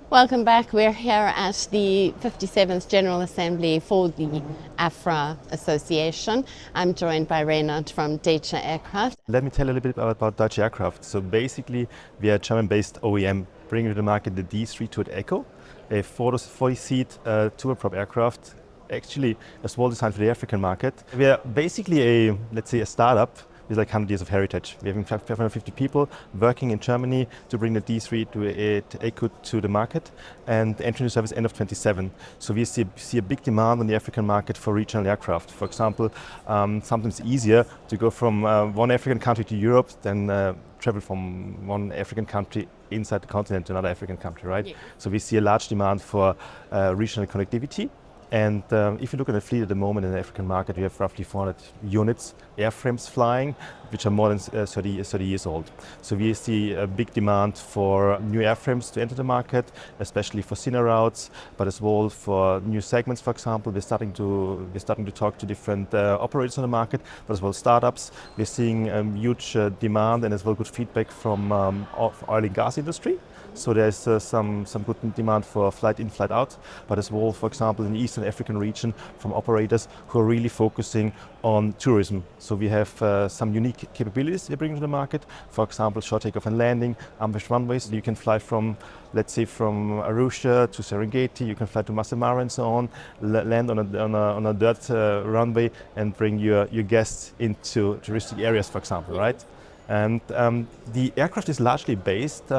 Welcome back. We're here at the 57th General Assembly for the AFRAA Association. I'm joined by Reinhard from Deutsche Aircraft. Let me tell you a little bit about Deutsche Aircraft. So basically, we are a German-based OEM bringing to the market the D328eco, a 40-seat turboprop aircraft, actually as well designed for the African market. We are basically a startup with like 100 years of heritage. We have 550 people working in Germany to bring the D328eco to the market and entering the service end of 27. So we see a big demand on the African market for regional aircraft. For example, sometimes easier to go from one African country to Europe than travel from one African country inside the continent to another African country, right? Yeah. So we see a large demand for regional connectivity. And if you look at the fleet at the moment in the African market, we have roughly 400 units, airframes flying, which are more than 30 years old. So we see a big demand for new airframes to enter the market, especially for thinner routes, but as well for new segments. For example, we're starting to talk to different operators on the market, but as well startups. We're seeing huge demand and as well good feedback from oil and gas industry. So there's some good demand for flight in, flight out, but as well, for example, in the Eastern African region from operators who are really focusing on tourism. So we have some unique capabilities we bring to the market. For example, short takeoff and landing, ambushed runways. You can fly from, let's say, from Arusha to Serengeti. You can fly to Masai Mara and so on. Land on a dirt runway and bring your guests into touristic areas, for example, right? And the aircraft is largely based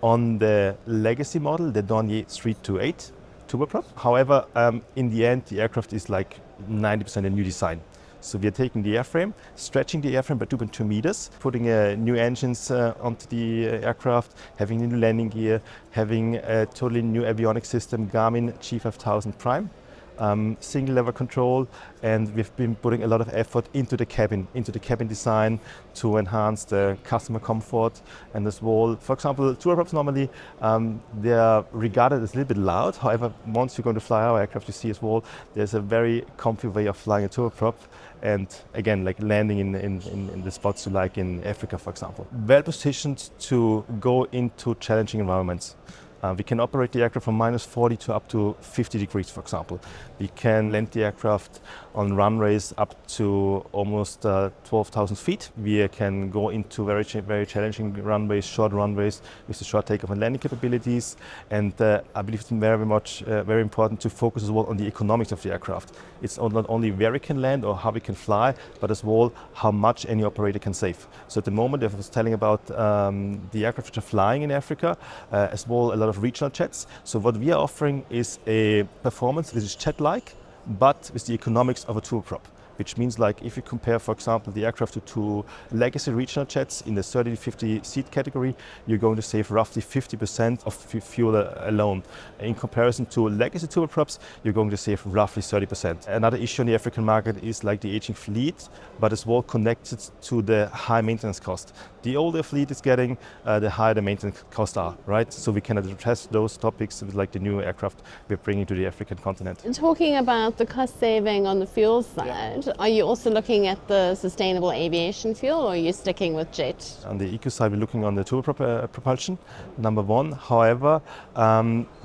on the legacy model, the Dornier 328 turboprop. However, in the end, the aircraft is like 90% a new design. So we are taking the airframe, stretching the airframe by 2.2 meters, putting new engines onto the aircraft, having a new landing gear, having a totally new avionics system, Garmin G5000 Prime. Single lever control, and we've been putting a lot of effort into the cabin design to enhance the customer comfort and as well. For example, turboprops normally they are regarded as a little bit loud. However, once you're going to fly our aircraft, you see as well there's a very comfy way of flying a turboprop, and again, like landing in the spots you like in Africa, for example. Well positioned to go into challenging environments. We can operate the aircraft from -40 to up to 50 degrees, for example. We can land the aircraft on runways up to almost 12,000 feet. We can go into very challenging runways, short runways with the short takeoff and landing capabilities. And I believe it's very important to focus as well on the economics of the aircraft. It's not only where we can land or how we can fly, but as well how much any operator can save. So at the moment, I was telling about the aircraft which are flying in Africa, as well a lot of regional jets. So what we are offering is a performance which is jet-like, but with the economics of a turboprop, which means like if you compare, for example, the aircraft to two legacy regional jets in the 30 to 50 seat category, you're going to save roughly 50% of fuel alone. In comparison to legacy turboprops, you're going to save roughly 30%. Another issue in the African market is like the aging fleet, but as well connected to the high maintenance cost. The older fleet is getting, the higher the maintenance costs are, right? So we can address those topics with like the new aircraft we're bringing to the African continent. And talking about the cost saving on the fuel side, are you also looking at the sustainable aviation fuel, or are you sticking with jet? On the eco side, we're looking on the turboprop propulsion, number one. However,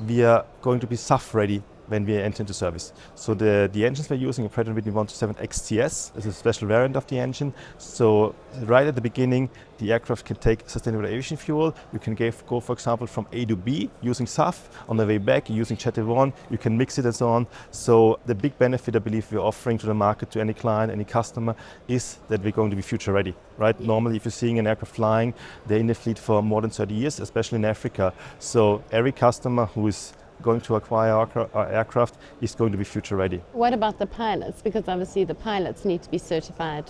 we are going to be SAF ready when we enter into service. So the engines we're using are Pratt & Whitney 127 XTS is a special variant of the engine. So right at the beginning, the aircraft can take sustainable aviation fuel. You can go, for example, from A to B using SAF. On the way back, using Jet A1, you can mix it and so on. So the big benefit I believe we're offering to the market, to any client, any customer, is that we're going to be future ready, right? Normally, if you're seeing an aircraft flying, they're in the fleet for more than 30 years, especially in Africa. So every customer who is going to acquire our aircraft is going to be future ready. What about the pilots? Because obviously the pilots need to be certified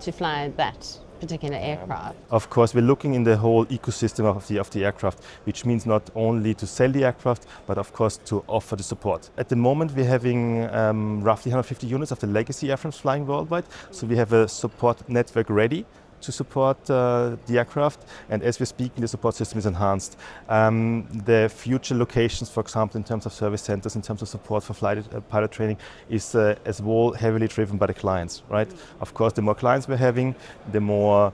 to fly that particular aircraft. Of course, we're looking in the whole ecosystem of the aircraft, which means not only to sell the aircraft, but of course to offer the support. At the moment, we're having roughly 150 units of the legacy airframes flying worldwide. So we have a support network ready to support the aircraft, and as we're speaking, the support system is enhanced. The future locations, for example, in terms of service centers, in terms of support for pilot training, is as well heavily driven by the clients, right? Of course, the more clients we're having, the more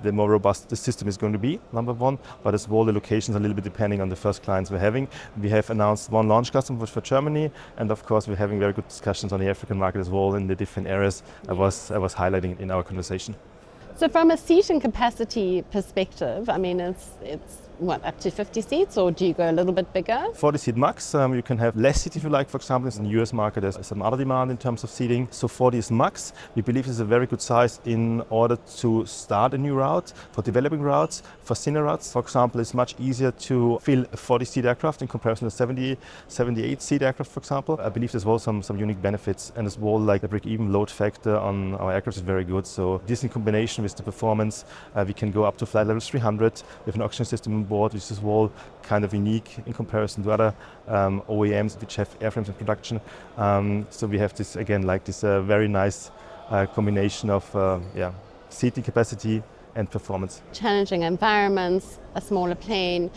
the more robust the system is going to be, number one, but as well the locations are a little bit depending on the first clients we're having. We have announced one launch customer for Germany, and of course we're having very good discussions on the African market as well in the different areas I was highlighting in our conversation. So from a seating capacity perspective, I mean, it's what, up to 50 seats, or do you go a little bit bigger? 40 seat max. You can have less seats if you like. For example, in the US market, there's some other demand in terms of seating. So 40 is max. We believe it's a very good size in order to start a new route. For developing routes, for thinner routes, for example, it's much easier to fill a 40 seat aircraft in comparison to 78 seat aircraft, for example. I believe there's also some unique benefits, and as well, like the break-even load factor on our aircraft is very good. So this in combination with the performance, we can go up to flight level 300 with an oxygen system on board, which is as well kind of unique in comparison to other OEMs which have airframes in production. So we have this, again, like this very nice combination of seating capacity and performance. Challenging environments, a smaller plane.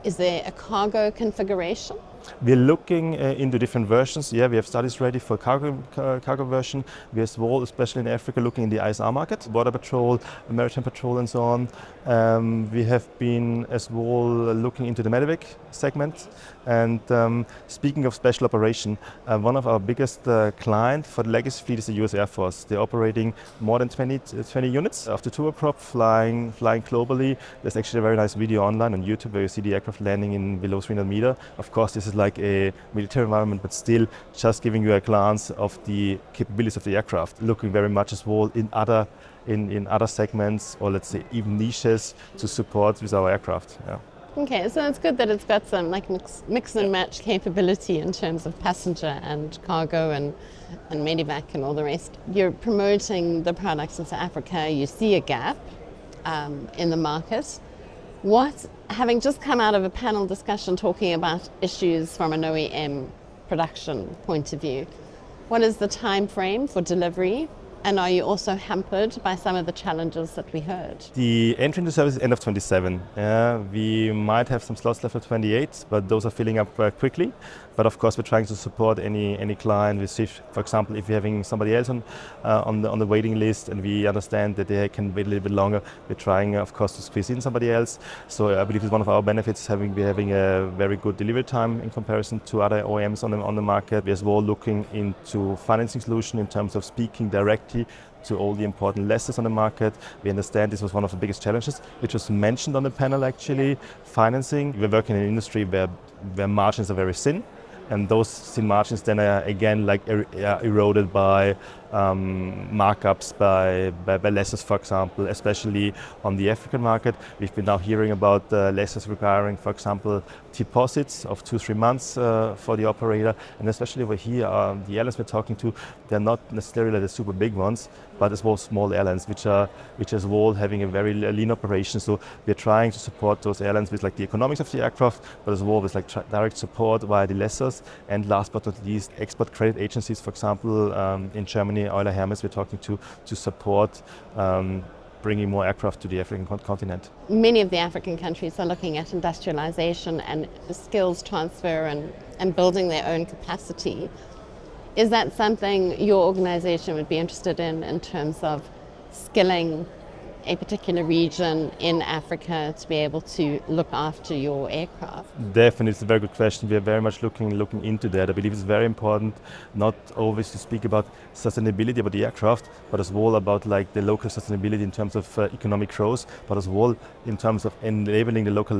Is there a cargo configuration? We're looking into different versions. Yeah, we have studies ready for cargo version. We as well, especially in Africa, looking in the ISR market, border patrol, maritime patrol, and so on. We have been as well looking into the medevac segment. And speaking of special operation, one of our biggest clients for the legacy fleet is the US Air Force. They're operating more than 20 units of the turboprop flying globally. There's actually a very nice video online on YouTube where you see the aircraft landing in below 300 meters. Of course, this is like a military environment, but still just giving you a glance of the capabilities of the aircraft, looking very much as well in other segments, or let's say even niches, to support with our aircraft. Yeah. Okay, so it's good that it's got some like mix and match capability in terms of passenger and cargo and medevac and all the rest. You're promoting the products in South Africa. You see a gap in the market. Having just come out of a panel discussion talking about issues from an OEM production point of view, what is the time frame for delivery? And are you also hampered by some of the challenges that we heard? The entry into service is end of 27. We might have some slots left for 28, but those are filling up quickly. But of course, we're trying to support any client with shift. For example, if we're having somebody else on the waiting list, and we understand that they can wait a little bit longer, we're trying, of course, to squeeze in somebody else. So I believe it's one of our benefits, having a very good delivery time in comparison to other OEMs on the market. We're as well looking into financing solution in terms of speaking directly to all the important lessors on the market. We understand this was one of the biggest challenges, which was mentioned on the panel actually. Financing. We're working in an industry where margins are very thin, and those thin margins then are again like eroded by markups by lessors, for example, especially on the African market. We've been now hearing about lessors requiring, for example, deposits of 2-3 months for the operator, and especially over here, the airlines we're talking to, they're not necessarily the super big ones, but as well small airlines, which as well having a very lean operation. So we're trying to support those airlines with like the economics of the aircraft, but as well with like direct support via the lessors, and last but not least, export credit agencies, for example, in Germany, Euler Hermes, we're talking to support bringing more aircraft to the African continent. Many of the African countries are looking at industrialization and skills transfer and building their own capacity. Is that something your organization would be interested in terms of skilling a particular region in Africa to be able to look after your aircraft? Definitely, it's a very good question. We are very much looking into that. I believe it's very important not always to speak about sustainability about the aircraft, but as well about like the local sustainability in terms of economic growth, but as well in terms of enabling the local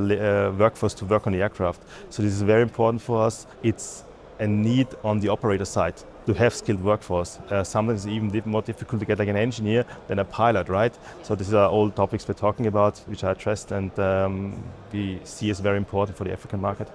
workforce to work on the aircraft. So this is very important for us. It's a need on the operator side to have skilled workforce. Sometimes it's even more difficult to get like an engineer than a pilot, right? So these are all topics we're talking about, which are addressed, and we see as very important for the African market.